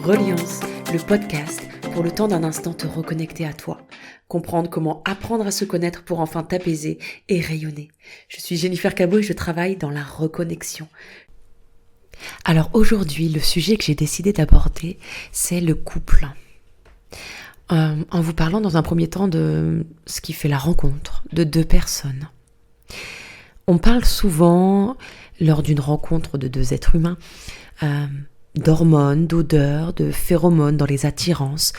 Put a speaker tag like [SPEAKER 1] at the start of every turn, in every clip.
[SPEAKER 1] Reliance, le podcast pour le temps d'un instant te reconnecter à toi, comprendre comment apprendre à se connaître pour enfin t'apaiser et rayonner. Je suis Jennifer Cabot et je travaille dans la reconnexion. Alors aujourd'hui, le sujet que j'ai décidé d'aborder, c'est le couple. En vous parlant dans un premier temps de ce qui fait la rencontre de deux personnes. On parle souvent, lors d'une rencontre de deux êtres humains, d'hormones, d'odeurs, de phéromones dans les attirances,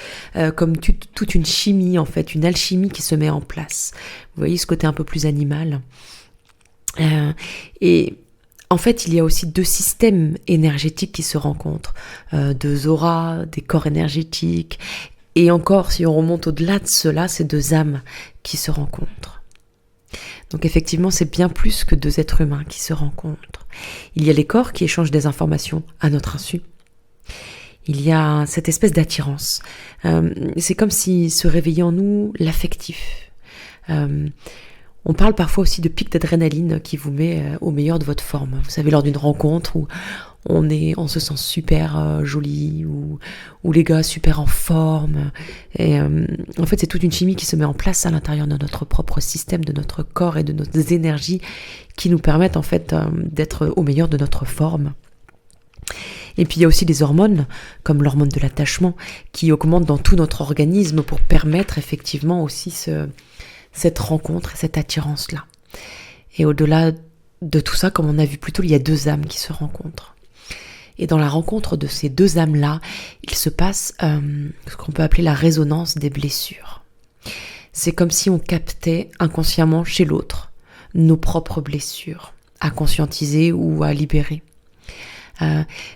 [SPEAKER 1] comme toute une chimie en fait, une alchimie qui se met en place. Vous voyez ce côté un peu plus animal. Et en fait, il y a aussi deux systèmes énergétiques qui se rencontrent, deux auras, des corps énergétiques, et encore, si on remonte au-delà de cela, c'est deux âmes qui se rencontrent. Donc effectivement, c'est bien plus que deux êtres humains qui se rencontrent. Il y a les corps qui échangent des informations à notre insu. Il y a cette espèce d'attirance. C'est comme si se réveillait en nous l'affectif. On parle parfois aussi de pic d'adrénaline qui vous met au meilleur de votre forme. Vous savez, lors d'une rencontre où on se sent super joli, ou les gars super en forme. Et en fait, c'est toute une chimie qui se met en place à l'intérieur de notre propre système, de notre corps et de nos énergies qui nous permettent en fait d'être au meilleur de notre forme. Et puis il y a aussi des hormones, comme l'hormone de l'attachement, qui augmentent dans tout notre organisme pour permettre effectivement aussi cette rencontre et cette attirance-là. Et au-delà de tout ça, comme on a vu plus tôt, il y a deux âmes qui se rencontrent. Et dans la rencontre de ces deux âmes-là, il se passe ce qu'on peut appeler la résonance des blessures. C'est comme si on captait inconsciemment chez l'autre nos propres blessures, à conscientiser ou à libérer.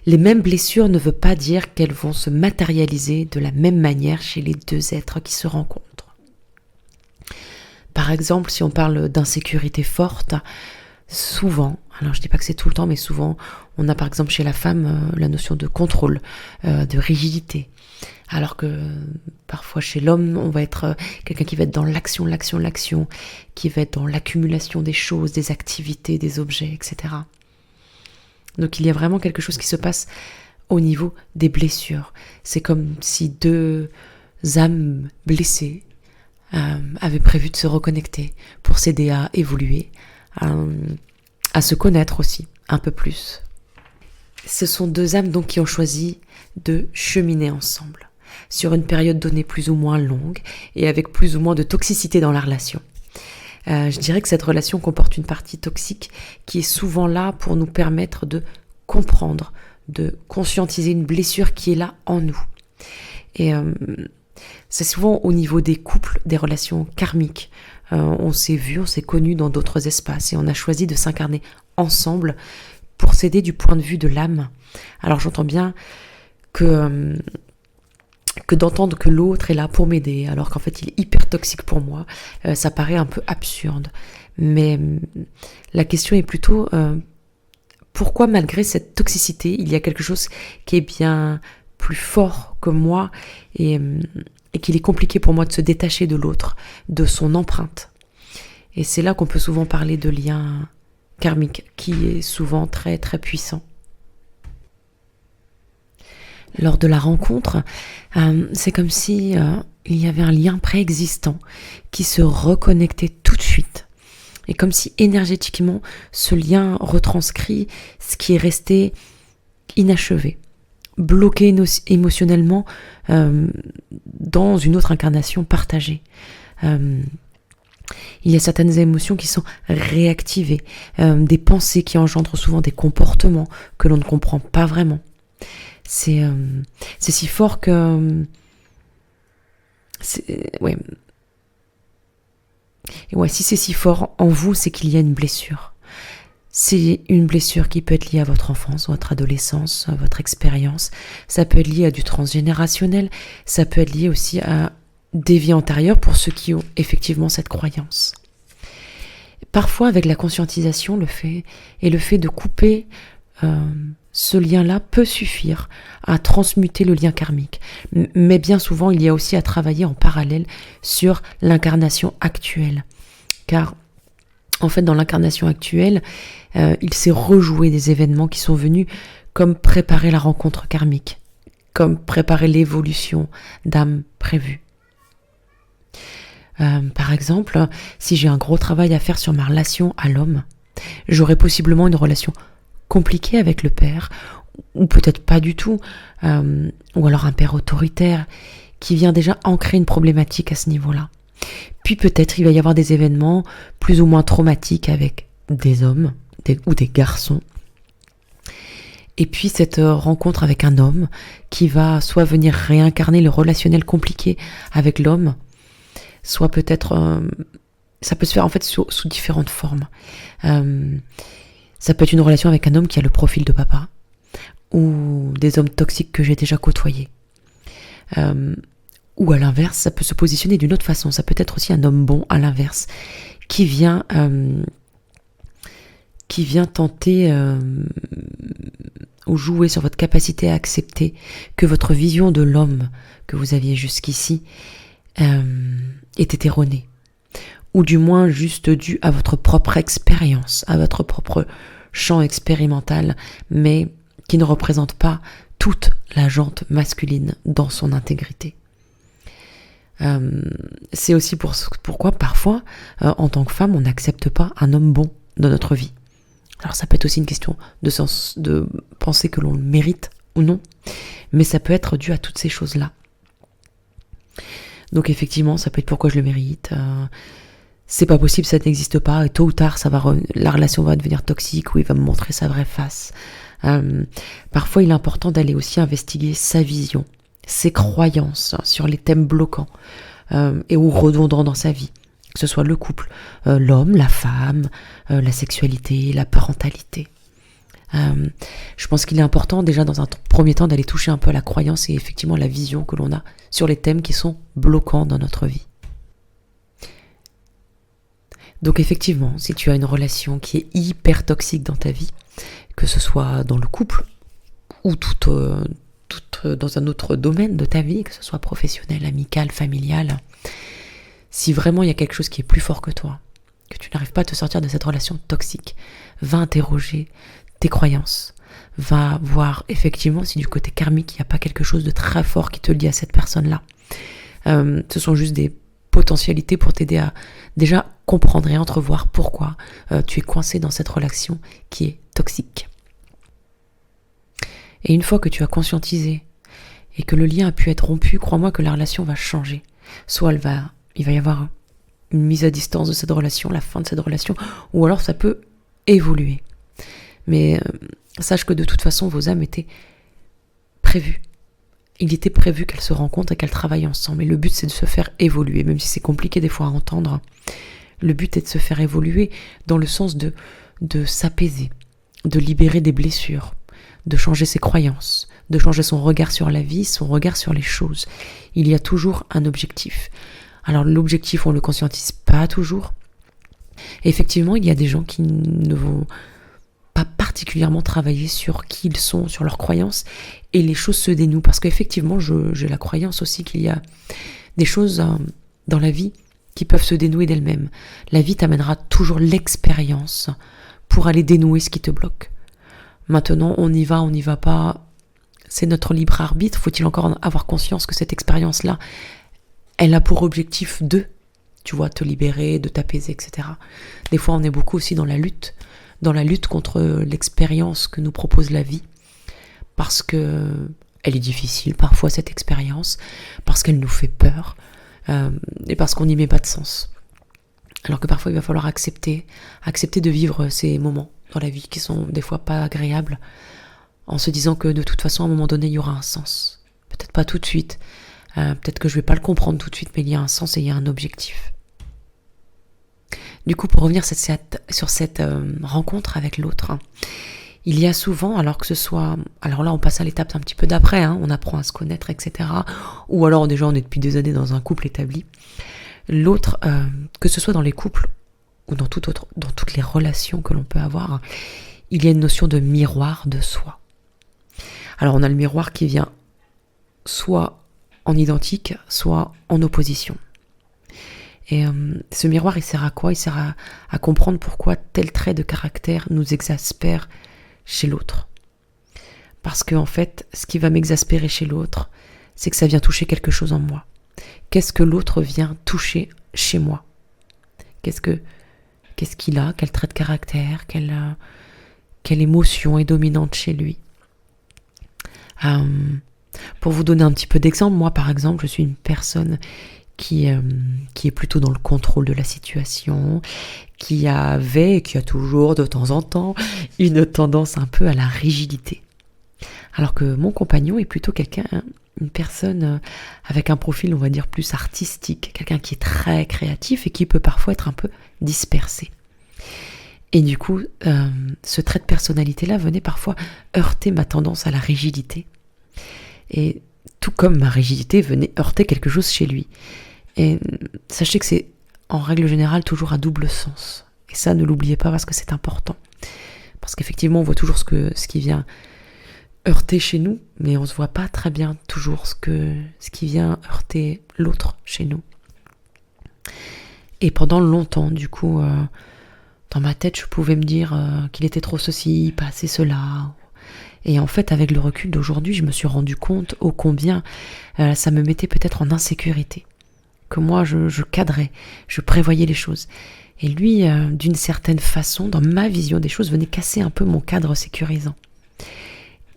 [SPEAKER 1] Les mêmes blessures ne veut pas dire qu'elles vont se matérialiser de la même manière chez les deux êtres qui se rencontrent. Par exemple, si on parle d'insécurité forte, souvent, alors je dis pas que c'est tout le temps, mais souvent, on a par exemple chez la femme la notion de contrôle, de rigidité. Alors que parfois chez l'homme, on va être quelqu'un qui va être dans l'action, qui va être dans l'accumulation des choses, des activités, des objets, etc. Donc il y a vraiment quelque chose qui se passe au niveau des blessures. C'est comme si deux âmes blessées avaient prévu de se reconnecter pour s'aider à évoluer, à se connaître aussi un peu plus. Ce sont deux âmes donc qui ont choisi de cheminer ensemble sur une période donnée plus ou moins longue et avec plus ou moins de toxicité dans la relation. Je dirais que cette relation comporte une partie toxique qui est souvent là pour nous permettre de comprendre, de conscientiser une blessure qui est là en nous. Et c'est souvent au niveau des couples, des relations karmiques. On s'est vu, on s'est connu dans d'autres espaces et on a choisi de s'incarner ensemble pour s'aider du point de vue de l'âme. Alors j'entends bien que d'entendre que l'autre est là pour m'aider alors qu'en fait il est hyper toxique pour moi, ça paraît un peu absurde. Mais la question est plutôt pourquoi malgré cette toxicité, il y a quelque chose qui est bien plus fort que moi et qu'il est compliqué pour moi de se détacher de l'autre, de son empreinte. Et c'est là qu'on peut souvent parler de lien karmique qui est souvent très très puissant. Lors de la rencontre, c'est comme si il y avait un lien préexistant qui se reconnectait tout de suite. Et comme si énergétiquement, ce lien retranscrit ce qui est resté inachevé, bloqué émotionnellement dans une autre incarnation partagée. Il y a certaines émotions qui sont réactivées, des pensées qui engendrent souvent des comportements que l'on ne comprend pas vraiment. C'est si fort que... si c'est si fort en vous, c'est qu'il y a une blessure. C'est une blessure qui peut être liée à votre enfance, votre adolescence, à votre expérience. Ça peut être lié à du transgénérationnel. Ça peut être lié aussi à des vies antérieures pour ceux qui ont effectivement cette croyance. Parfois, avec la conscientisation, le fait de couper ce lien-là peut suffire à transmuter le lien karmique. Mais bien souvent, il y a aussi à travailler en parallèle sur l'incarnation actuelle. Car, en fait, dans l'incarnation actuelle, il s'est rejoué des événements qui sont venus comme préparer la rencontre karmique. comme préparer l'évolution d'âme prévue. Par exemple, si j'ai un gros travail à faire sur ma relation à l'homme, j'aurai possiblement une relation compliquée avec le père, ou peut-être pas du tout, ou alors un père autoritaire qui vient déjà ancrer une problématique à ce niveau-là. Puis peut-être il va y avoir des événements plus ou moins traumatiques avec des hommes ou des garçons. Et puis cette rencontre avec un homme qui va soit venir réincarner le relationnel compliqué avec l'homme, soit peut-être... ça peut se faire en fait sous différentes formes. Ça peut être une relation avec un homme qui a le profil de papa, ou des hommes toxiques que j'ai déjà côtoyés. Ou à l'inverse, ça peut se positionner d'une autre façon. Ça peut être aussi un homme bon, à l'inverse, qui vient tenter ou jouer sur votre capacité à accepter que votre vision de l'homme que vous aviez jusqu'ici était erronée. Ou du moins juste due à votre propre expérience, à votre propre champ expérimental, mais qui ne représente pas toute la jante masculine dans son intégrité. C'est aussi pourquoi parfois, en tant que femme, on n'accepte pas un homme bon dans notre vie. Alors ça peut être aussi une question de penser que l'on le mérite ou non, mais ça peut être dû à toutes ces choses-là. Donc effectivement, ça peut être pourquoi je le mérite. C'est pas possible, ça n'existe pas, et tôt ou tard, la relation va devenir toxique, ou il va me montrer sa vraie face. Parfois, il est important d'aller aussi investiguer sa vision, ses croyances sur les thèmes bloquants et ou redondants dans sa vie, que ce soit le couple, l'homme, la femme, la sexualité, la parentalité. Je pense qu'il est important déjà dans un premier temps d'aller toucher un peu à la croyance et effectivement la vision que l'on a sur les thèmes qui sont bloquants dans notre vie. Donc effectivement, si tu as une relation qui est hyper toxique dans ta vie, que ce soit dans le couple ou tout dans un autre domaine de ta vie, que ce soit professionnel, amical, familial, si vraiment il y a quelque chose qui est plus fort que toi, que tu n'arrives pas à te sortir de cette relation toxique, va interroger tes croyances, va voir effectivement si du côté karmique il n'y a pas quelque chose de très fort qui te lie à cette personne-là. Ce sont juste des potentialités pour t'aider à déjà comprendre et entrevoir pourquoi tu es coincé dans cette relation qui est toxique. Et une fois que tu as conscientisé et que le lien a pu être rompu, crois-moi que la relation va changer. Soit il va y avoir une mise à distance de cette relation, la fin de cette relation, ou alors ça peut évoluer. Mais sache que de toute façon, vos âmes étaient prévues. Il était prévu qu'elles se rencontrent et qu'elles travaillent ensemble. Et le but, c'est de se faire évoluer, même si c'est compliqué des fois à entendre. Le but est de se faire évoluer dans le sens de s'apaiser, de libérer des blessures, de changer ses croyances, de changer son regard sur la vie, son regard sur les choses. Il y a toujours un objectif. Alors l'objectif, on ne le conscientise pas toujours. Et effectivement, il y a des gens qui ne vont pas particulièrement travailler sur qui ils sont, sur leurs croyances, et les choses se dénouent. Parce qu'effectivement, j'ai la croyance aussi qu'il y a des choses dans la vie qui peuvent se dénouer d'elles-mêmes. La vie t'amènera toujours l'expérience pour aller dénouer ce qui te bloque. Maintenant, on y va pas, c'est notre libre arbitre. Faut-il encore avoir conscience que cette expérience-là, elle a pour objectif te libérer, de t'apaiser, etc. Des fois, on est beaucoup aussi dans la lutte contre l'expérience que nous propose la vie, parce que elle est difficile parfois cette expérience, parce qu'elle nous fait peur, et parce qu'on n'y met pas de sens. Alors que parfois il va falloir accepter de vivre ces moments dans la vie qui sont des fois pas agréables, en se disant que de toute façon à un moment donné il y aura un sens. Peut-être pas tout de suite, peut-être que je vais pas le comprendre tout de suite, mais il y a un sens et il y a un objectif. Du coup, pour revenir sur cette rencontre avec l'autre, il y a souvent, alors là on passe à l'étape un petit peu d'après, on apprend à se connaître, etc. Ou alors déjà on est depuis des années dans un couple établi. L'autre, que ce soit dans les couples ou dans toutes les relations que l'on peut avoir, il y a une notion de miroir de soi. Alors on a le miroir qui vient soit en identique, soit en opposition. Et ce miroir, il sert à quoi ? Il sert à comprendre pourquoi tel trait de caractère nous exaspère chez l'autre. Parce que en fait, ce qui va m'exaspérer chez l'autre, c'est que ça vient toucher quelque chose en moi. Qu'est-ce que l'autre vient toucher chez moi? Qu'est-ce qu'il a? Quel trait de caractère? Quelle émotion est dominante chez lui? Pour vous donner un petit peu d'exemple, moi par exemple, je suis une personne qui est plutôt dans le contrôle de la situation, qui avait et qui a toujours de temps en temps une tendance un peu à la rigidité. Alors que mon compagnon est plutôt une personne avec un profil, on va dire, plus artistique, quelqu'un qui est très créatif et qui peut parfois être un peu dispersé. Et du coup, ce trait de personnalité-là venait parfois heurter ma tendance à la rigidité. Et tout comme ma rigidité venait heurter quelque chose chez lui. Et sachez que c'est, en règle générale, toujours à double sens. Et ça, ne l'oubliez pas parce que c'est important. Parce qu'effectivement, on voit toujours ce qui vient heurter chez nous, mais on ne se voit pas très bien toujours ce qui vient heurter l'autre chez nous. Et pendant longtemps, du coup, dans ma tête, je pouvais me dire qu'il était trop ceci, pas assez cela. Et en fait, avec le recul d'aujourd'hui, je me suis rendu compte ô combien ça me mettait peut-être en insécurité. Que moi, je cadrais, je prévoyais les choses. Et lui, d'une certaine façon, dans ma vision des choses, venait casser un peu mon cadre sécurisant.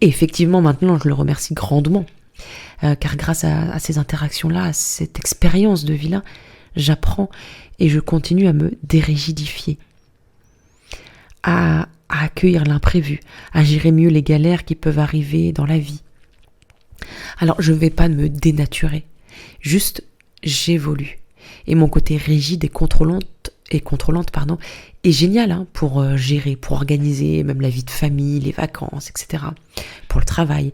[SPEAKER 1] Et effectivement, maintenant, je le remercie grandement. Car grâce à ces interactions-là, à cette expérience de vie-là, j'apprends et je continue à me dérigidifier. À accueillir l'imprévu, à gérer mieux les galères qui peuvent arriver dans la vie. Alors, je ne vais pas me dénaturer, juste j'évolue. Et mon côté rigide et contrôlante, est génial pour gérer, pour organiser même la vie de famille, les vacances, etc. Pour le travail.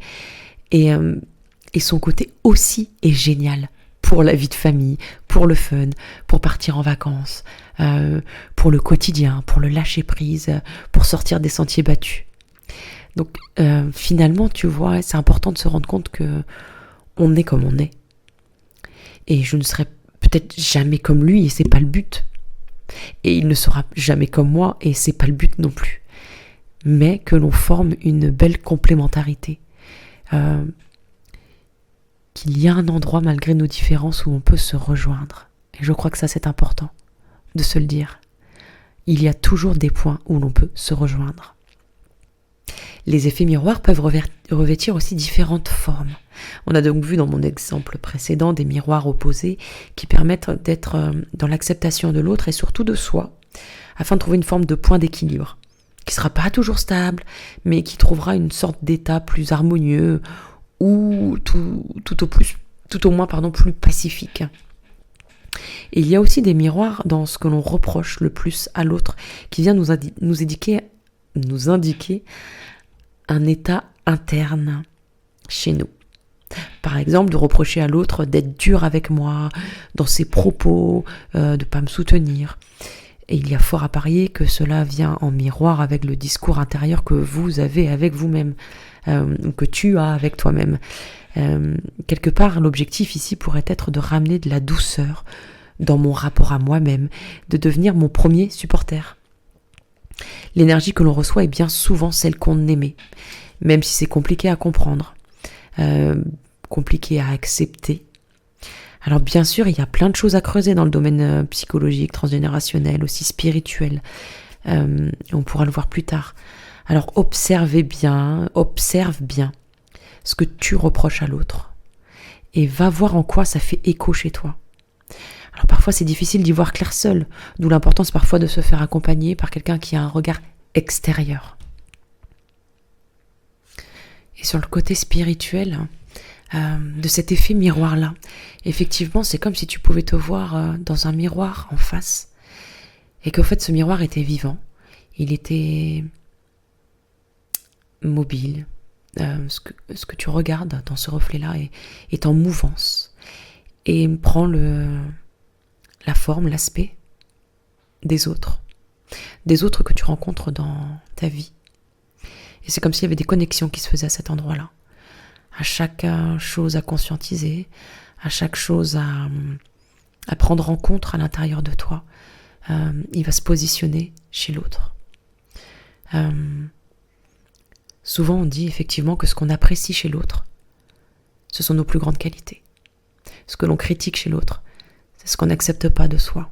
[SPEAKER 1] Et son côté aussi est génial pour la vie de famille, pour le fun, pour partir en vacances, pour le quotidien, pour le lâcher prise, pour sortir des sentiers battus. Donc finalement, tu vois, c'est important de se rendre compte que on est comme on est. Et je ne serai peut-être jamais comme lui et c'est pas le but. Et il ne sera jamais comme moi et c'est pas le but non plus. Mais que l'on forme une belle complémentarité. Qu'il y a un endroit malgré nos différences où on peut se rejoindre. Et je crois que ça c'est important de se le dire. Il y a toujours des points où l'on peut se rejoindre. Les effets miroirs peuvent revêtir aussi différentes formes. On a donc vu dans mon exemple précédent des miroirs opposés qui permettent d'être dans l'acceptation de l'autre et surtout de soi, afin de trouver une forme de point d'équilibre, qui ne sera pas toujours stable, mais qui trouvera une sorte d'état plus harmonieux ou tout au moins plus pacifique. Et il y a aussi des miroirs dans ce que l'on reproche le plus à l'autre, qui vient nous indiquer un état interne chez nous. Par exemple, de reprocher à l'autre d'être dur avec moi, dans ses propos, de ne pas me soutenir. Et il y a fort à parier que cela vient en miroir avec le discours intérieur que vous avez avec vous-même, ou que tu as avec toi-même. Quelque part, l'objectif ici pourrait être de ramener de la douceur dans mon rapport à moi-même, de devenir mon premier supporter. L'énergie que l'on reçoit est bien souvent celle qu'on aimait, même si c'est compliqué à comprendre, compliqué à accepter. Alors bien sûr, il y a plein de choses à creuser dans le domaine psychologique, transgénérationnel, aussi spirituel. On pourra le voir plus tard. Alors observe bien ce que tu reproches à l'autre et va voir en quoi ça fait écho chez toi. Alors parfois c'est difficile d'y voir clair seul, d'où l'importance parfois de se faire accompagner par quelqu'un qui a un regard extérieur. Et sur le côté spirituel de cet effet miroir-là, effectivement c'est comme si tu pouvais te voir dans un miroir en face et qu'en fait ce miroir était vivant, il était mobile. Ce que tu regardes dans ce reflet-là est en mouvance et prend la forme, l'aspect des autres que tu rencontres dans ta vie. Et c'est comme s'il y avait des connexions qui se faisaient à cet endroit-là. À chaque chose à conscientiser, à chaque chose à prendre en compte à l'intérieur de toi, il va se positionner chez l'autre. Souvent on dit effectivement que ce qu'on apprécie chez l'autre, ce sont nos plus grandes qualités. Ce que l'on critique chez l'autre, c'est ce qu'on n'accepte pas de soi.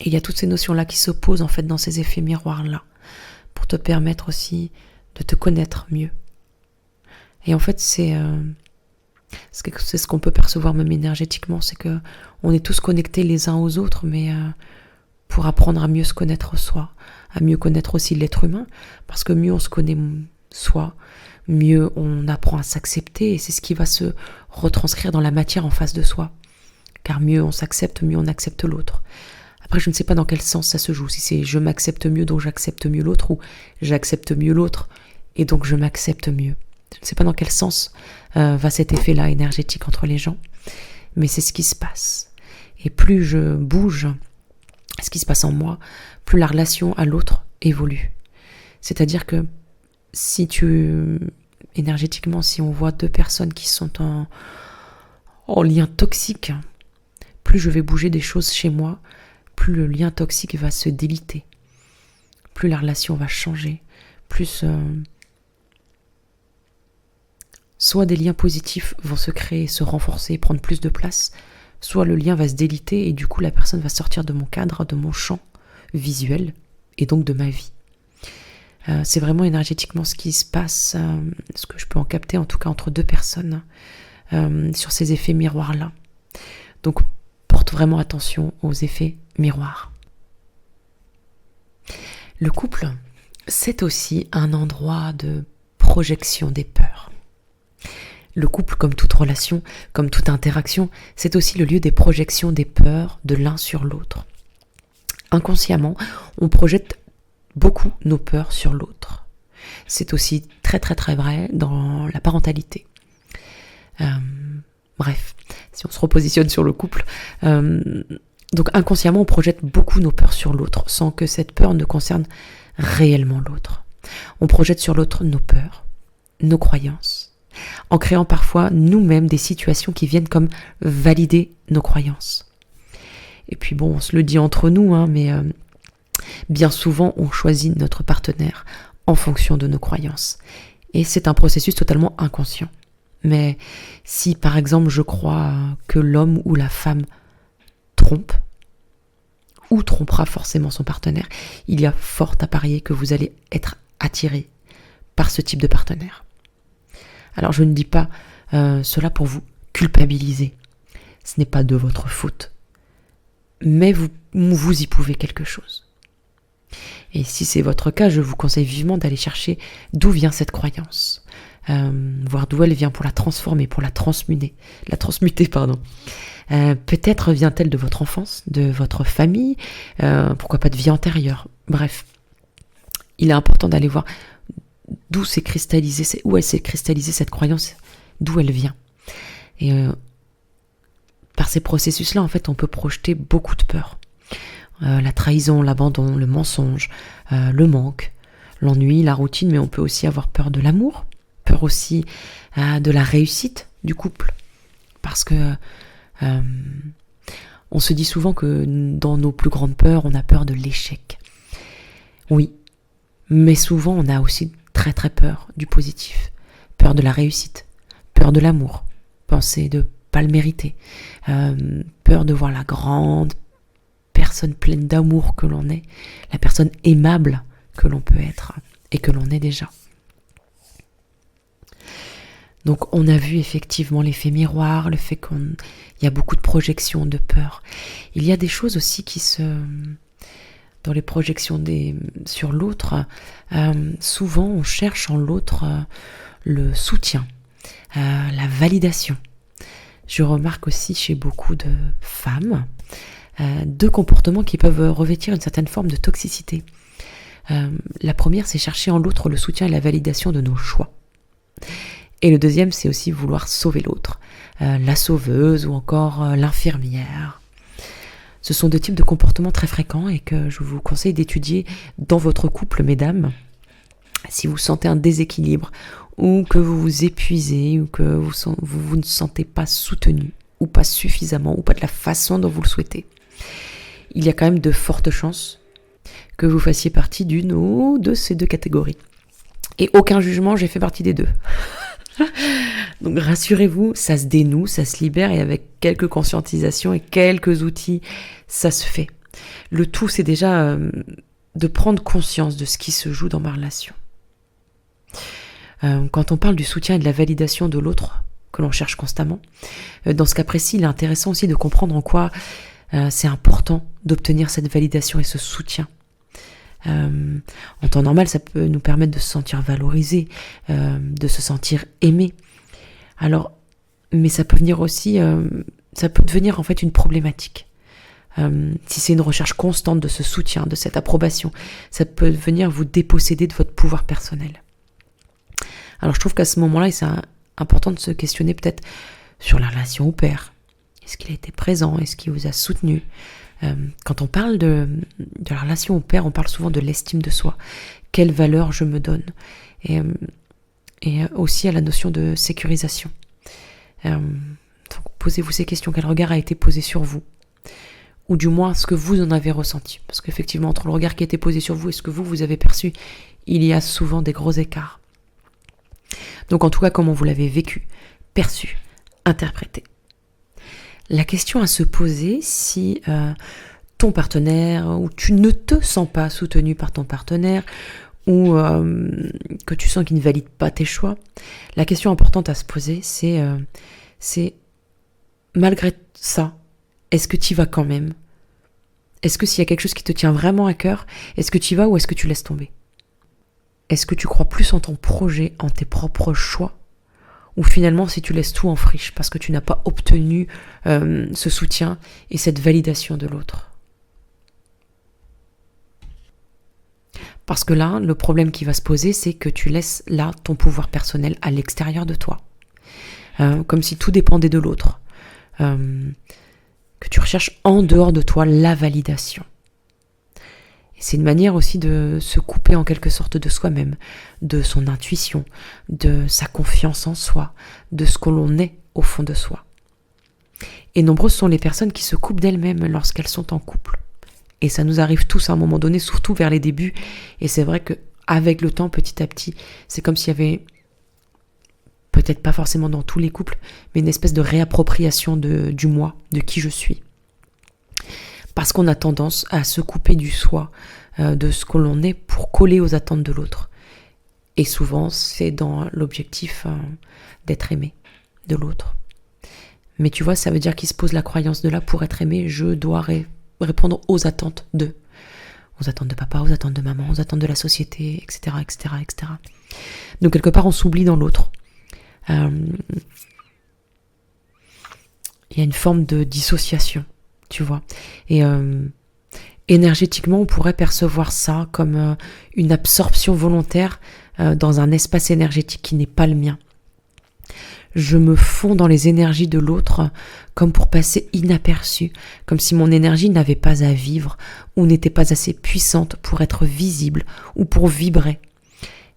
[SPEAKER 1] Et il y a toutes ces notions-là qui s'opposent en fait dans ces effets miroirs-là, pour te permettre aussi de te connaître mieux. Et en fait c'est ce qu'on peut percevoir même énergétiquement, c'est que on est tous connectés les uns aux autres, mais pour apprendre à mieux se connaître soi, à mieux connaître aussi l'être humain, parce que mieux on se connaît soi, mieux on apprend à s'accepter, et c'est ce qui va se retranscrire dans la matière en face de soi. Car mieux on s'accepte, mieux on accepte l'autre. Après, je ne sais pas dans quel sens ça se joue, si c'est je m'accepte mieux donc j'accepte mieux l'autre, ou j'accepte mieux l'autre et donc je m'accepte mieux. Je ne sais pas dans quel sens va cet effet-là énergétique entre les gens, mais c'est ce qui se passe. Et plus je bouge ce qui se passe en moi, plus la relation à l'autre évolue. C'est-à-dire que énergétiquement, si on voit deux personnes qui sont en lien toxique, plus je vais bouger des choses chez moi, plus le lien toxique va se déliter, plus la relation va changer, plus soit des liens positifs vont se créer, se renforcer, prendre plus de place, soit le lien va se déliter et du coup la personne va sortir de mon cadre, de mon champ visuel et donc de ma vie. C'est vraiment énergétiquement ce qui se passe, ce que je peux en capter en tout cas entre deux personnes sur ces effets miroirs-là. Donc porte vraiment attention aux effets miroirs. Le couple, c'est aussi un endroit de projection des peurs. Le couple, comme toute relation, comme toute interaction, c'est aussi le lieu des projections des peurs de l'un sur l'autre. Inconsciemment, on projette beaucoup nos peurs sur l'autre. C'est aussi très très très vrai dans la parentalité. Bref, si on se repositionne sur le couple, donc inconsciemment on projette beaucoup nos peurs sur l'autre sans que cette peur ne concerne réellement l'autre. On projette sur l'autre nos peurs, nos croyances, en créant parfois nous-mêmes des situations qui viennent comme valider nos croyances. Et puis bon, on se le dit entre nous, mais bien souvent on choisit notre partenaire en fonction de nos croyances. Et c'est un processus totalement inconscient. Mais si par exemple je crois que l'homme ou la femme trompe, ou trompera forcément son partenaire, il y a fort à parier que vous allez être attiré par ce type de partenaire. Alors je ne dis pas cela pour vous culpabiliser, ce n'est pas de votre faute, mais vous y pouvez quelque chose. Et si c'est votre cas, je vous conseille vivement d'aller chercher d'où vient cette croyance, voir d'où elle vient pour la transformer, pour la transmuter. Peut-être vient-elle de votre enfance, de votre famille, pourquoi pas de vie antérieure. Bref, il est important d'aller voir où elle s'est cristallisée cette croyance, d'où elle vient. Et par ces processus-là, en fait, on peut projeter beaucoup de peurs. La trahison, l'abandon, le mensonge, le manque, l'ennui, la routine, mais on peut aussi avoir peur de l'amour, peur aussi de la réussite du couple. Parce que on se dit souvent que dans nos plus grandes peurs, on a peur de l'échec. Oui, mais souvent on a aussi très très peur du positif, peur de la réussite, peur de l'amour, penser de pas le mériter, peur de voir la grande personne pleine d'amour que l'on est, la personne aimable que l'on peut être et que l'on est déjà. Donc on a vu effectivement l'effet miroir, le fait qu'il y a beaucoup de projections, de peur. Il y a des choses aussi dans les projections sur l'autre, souvent on cherche en l'autre le soutien, la validation. Je remarque aussi chez beaucoup de femmes deux comportements qui peuvent revêtir une certaine forme de toxicité. La première, c'est chercher en l'autre le soutien et la validation de nos choix. Et le deuxième, c'est aussi vouloir sauver l'autre, la sauveuse ou encore l'infirmière. Ce sont deux types de comportements très fréquents et que je vous conseille d'étudier dans votre couple, mesdames. Si vous sentez un déséquilibre ou que vous vous épuisez ou que vous ne sentez pas soutenu ou pas suffisamment ou pas de la façon dont vous le souhaitez, il y a quand même de fortes chances que vous fassiez partie d'une ou de ces deux catégories. Et aucun jugement, j'ai fait partie des deux. Donc rassurez-vous, ça se dénoue, ça se libère et avec quelques conscientisations et quelques outils, ça se fait. Le tout, c'est déjà de prendre conscience de ce qui se joue dans ma relation. Quand on parle du soutien et de la validation de l'autre, que l'on cherche constamment, dans ce cas précis, il est intéressant aussi de comprendre en quoi c'est important d'obtenir cette validation et ce soutien. En temps normal, ça peut nous permettre de se sentir valorisé, de se sentir aimé. Alors, mais ça peut venir aussi, ça peut devenir en fait une problématique. Si c'est une recherche constante de ce soutien, de cette approbation, ça peut venir vous déposséder de votre pouvoir personnel. Alors je trouve qu'à ce moment-là, c'est important de se questionner peut-être sur la relation au père. Est-ce qu'il a été présent? Est-ce qu'il vous a soutenu? Quand on parle de la relation au père, on parle souvent de l'estime de soi. Quelle valeur je me donne? Et aussi à la notion de sécurisation. Donc posez-vous ces questions. Quel regard a été posé sur vous? Ou du moins ce que vous en avez ressenti. Parce qu'effectivement, entre le regard qui a été posé sur vous et ce que vous avez perçu, il y a souvent des gros écarts. Donc en tout cas, comment vous l'avez vécu, perçu, interprété. La question à se poser, si ton partenaire, ou tu ne te sens pas soutenu par ton partenaire, ou que tu sens qu'il ne valide pas tes choix, la question importante à se poser, c'est malgré ça, est-ce que tu y vas quand même? Est-ce que s'il y a quelque chose qui te tient vraiment à cœur, est-ce que tu y vas ou est-ce que tu laisses tomber? Est-ce que tu crois plus en ton projet, en tes propres choix? Ou finalement, si tu laisses tout en friche parce que tu n'as pas obtenu ce soutien et cette validation de l'autre? Parce que là, le problème qui va se poser, c'est que tu laisses là ton pouvoir personnel à l'extérieur de toi. Comme si tout dépendait de l'autre. Que tu recherches en dehors de toi la validation. Et c'est une manière aussi de se couper en quelque sorte de soi-même, de son intuition, de sa confiance en soi, de ce que l'on est au fond de soi. Et nombreuses sont les personnes qui se coupent d'elles-mêmes lorsqu'elles sont en couple. Et ça nous arrive tous à un moment donné, surtout vers les débuts. Et c'est vrai qu'avec le temps, petit à petit, c'est comme s'il y avait, peut-être pas forcément dans tous les couples, mais une espèce de réappropriation du moi, de qui je suis. Parce qu'on a tendance à se couper du soi, de ce que l'on est pour coller aux attentes de l'autre. Et souvent, c'est dans l'objectif d'être aimé de l'autre. Mais tu vois, ça veut dire qu'il se pose la croyance de là, pour être aimé, je dois répondre aux attentes aux attentes de papa, aux attentes de maman, aux attentes de la société, etc., etc., etc. Donc quelque part, on s'oublie dans l'autre. Il y a une forme de dissociation, tu vois. Et énergétiquement, on pourrait percevoir ça comme une absorption volontaire dans un espace énergétique qui n'est pas le mien. Je me fonds dans les énergies de l'autre comme pour passer inaperçu, comme si mon énergie n'avait pas à vivre ou n'était pas assez puissante pour être visible ou pour vibrer.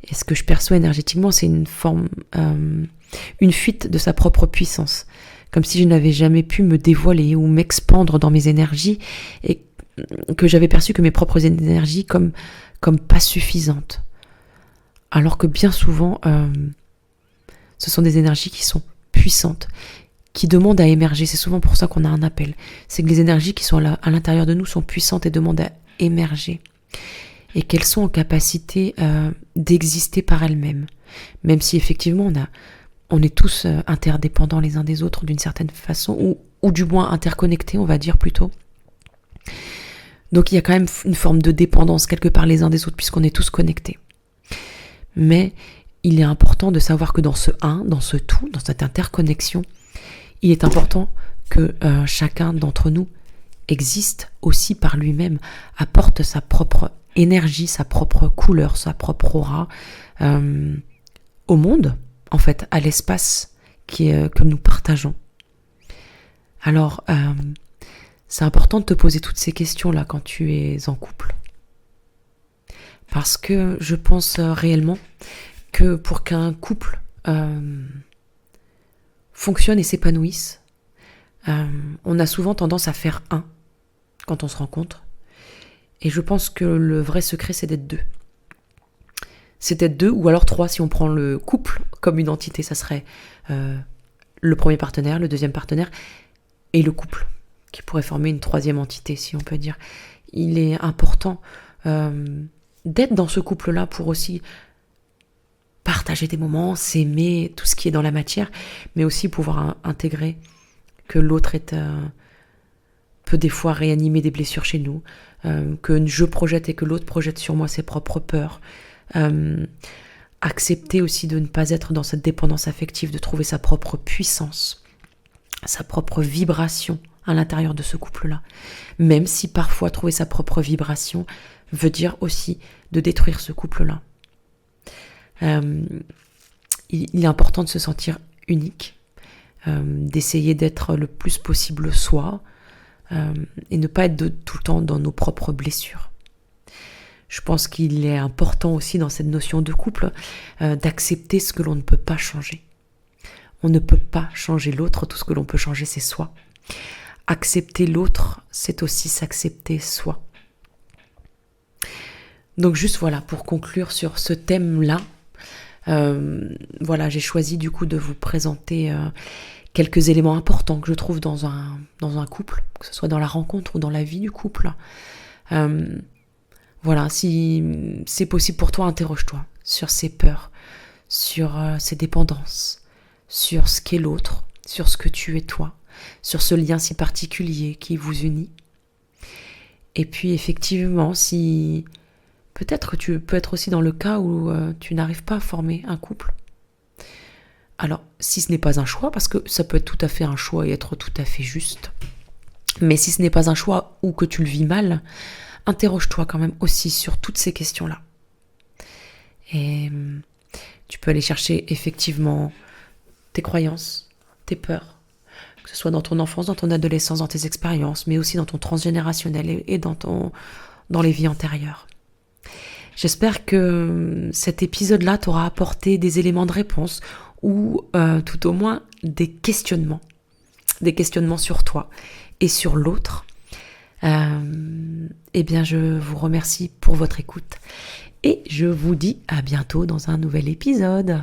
[SPEAKER 1] Et ce que je perçois énergétiquement, c'est une forme, une fuite de sa propre puissance, comme si je n'avais jamais pu me dévoiler ou m'expandre dans mes énergies et que j'avais perçu que mes propres énergies comme pas suffisantes. Alors que bien souvent, ce sont des énergies qui sont puissantes, qui demandent à émerger. C'est souvent pour ça qu'on a un appel. C'est que les énergies qui sont à l'intérieur de nous sont puissantes et demandent à émerger. Et qu'elles sont en capacité d'exister par elles-mêmes. Même si effectivement on est tous interdépendants les uns des autres d'une certaine façon, ou du moins interconnectés, on va dire plutôt. Donc il y a quand même une forme de dépendance quelque part les uns des autres, puisqu'on est tous connectés. Mais il est important de savoir que dans ce un, dans ce tout, dans cette interconnexion, il est important que chacun d'entre nous existe aussi par lui-même, apporte sa propre énergie, sa propre couleur, sa propre aura au monde, en fait, à l'espace que nous partageons. Alors, c'est important de te poser toutes ces questions-là quand tu es en couple. Parce que je pense réellement que pour qu'un couple fonctionne et s'épanouisse, on a souvent tendance à faire un quand on se rencontre. Et je pense que le vrai secret, c'est d'être deux. c'est peut-être 2 ou alors 3 si on prend le couple comme une entité, ça serait le premier partenaire, le deuxième partenaire et le couple, qui pourrait former une troisième entité, si on peut dire. Il est important d'être dans ce couple-là pour aussi partager des moments, s'aimer, tout ce qui est dans la matière, mais aussi pouvoir intégrer que l'autre peut des fois réanimer des blessures chez nous, que je projette et que l'autre projette sur moi ses propres peurs. Accepter aussi de ne pas être dans cette dépendance affective, de trouver sa propre puissance, sa propre vibration à l'intérieur de ce couple-là. Même si parfois trouver sa propre vibration veut dire aussi de détruire ce couple-là. Il est important de se sentir unique, d'essayer d'être le plus possible soi, et ne pas être tout le temps dans nos propres blessures. Je pense qu'il est important aussi dans cette notion de couple d'accepter ce que l'on ne peut pas changer. On ne peut pas changer l'autre, tout ce que l'on peut changer c'est soi. Accepter l'autre, c'est aussi s'accepter soi. Donc juste voilà, pour conclure sur ce thème-là, voilà, j'ai choisi du coup de vous présenter quelques éléments importants que je trouve dans un couple, que ce soit dans la rencontre ou dans la vie du couple. Voilà, si c'est possible pour toi, interroge-toi sur ces peurs, sur ces dépendances, sur ce qu'est l'autre, sur ce que tu es toi, sur ce lien si particulier qui vous unit. Et puis effectivement, si peut-être que tu peux être aussi dans le cas où tu n'arrives pas à former un couple. Alors, si ce n'est pas un choix, parce que ça peut être tout à fait un choix et être tout à fait juste, mais si ce n'est pas un choix ou que tu le vis mal, interroge-toi quand même aussi sur toutes ces questions-là. Et tu peux aller chercher effectivement tes croyances, tes peurs, que ce soit dans ton enfance, dans ton adolescence, dans tes expériences, mais aussi dans ton transgénérationnel et dans les vies antérieures. J'espère que cet épisode-là t'aura apporté des éléments de réponse ou tout au moins des questionnements sur toi et sur l'autre. Eh bien, je vous remercie pour votre écoute et je vous dis à bientôt dans un nouvel épisode.